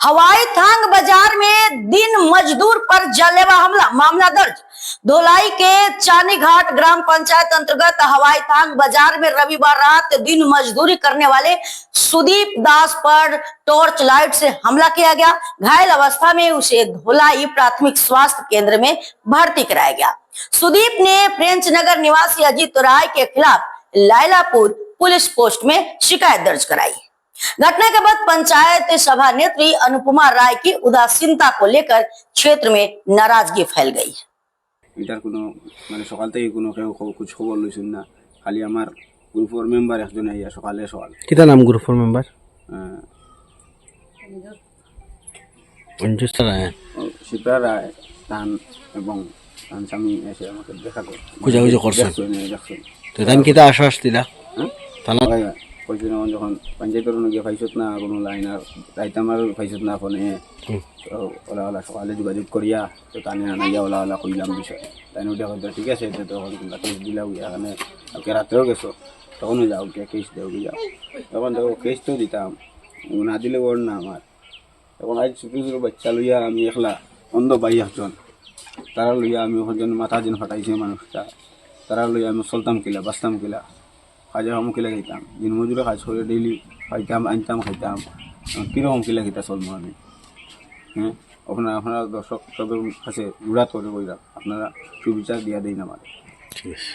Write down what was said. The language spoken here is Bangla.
हवाई थांग बाजार में दिन मजदूर पर जानलेवा हमला, मामला दर्ज। धोलाई के चानी घाट ग्राम पंचायत अंतर्गत हवाई थांग बाजार में रविवार रात दिन मजदूरी करने वाले सुदीप दास पर टॉर्च लाइट से हमला किया गया। घायल अवस्था में उसे धोलाई प्राथमिक स्वास्थ्य केंद्र में भर्ती कराया गया। सुदीप ने फ्रेंच नगर निवासी अजीत राय के खिलाफ लायलापुर पुलिस पोस्ट में शिकायत दर्ज कराई। घटना के बाद पंचायत सभा नेत्री अनुपमा राय की उदासीनता को लेकर क्षेत्र में नाराजगी फैल गई है। এটার কোনো মানে সকাল থেকে কোনো কেউ খোঁজ খবর লইছেন না, খালি আমার গ্রুপের মেম্বার একজন আইয়া সকাল কিতা নাম গ্রুপের মেম্বার? শিপ্রা রায় তান এবং তান স্বামী এসে আমাকে দেখা খুঁজাখুঁজি করছেন। দেখছেন তো তান কিতা আশ্বাস দিলা? থানা কইছেন যখন পঞ্চায়েতের গিয়ে পাইছত না কোনো লাইন আর রাইতে আমার পাইছত না ফোনে, তো ওলা ওলা সকালে যোগাযোগ করিয়া তো তানে আনাইয়া ওলা ওলা কইলাম বিষয়, তাই ওটা হয়তো ঠিক আছে, তখন তোমরা কেস দিলাও এখানে কালকে রাত্রেও গেছো, তখনও যাও কে কেস দেও যাও, তখন দেখো কেস তো দিতাম না দিলে ওর না আমার। তখন আজ ছোটো ছোটো বাচ্চা লইয়া আমি একলা অন্ধ বাই একজন, তারা লইয়া আমি ওখান মাথা যেন ফাটাইছে মানুষটা, তারা লইয়া আমি চলতাম কিলা বাঁচতাম কিলা, কাজের হম কিলা খাইতাম, দিন মজুরে কাজ করে ডেইলি খাইতাম আনতাম খাইতাম, কীরকম কিলা খেতে চলবো আমি। হ্যাঁ, আপনারা দর্শক সবের কাছে গুড়া করে বইরা আপনারা সুবিচার দিয়া দিন আমার। ঠিক আছে।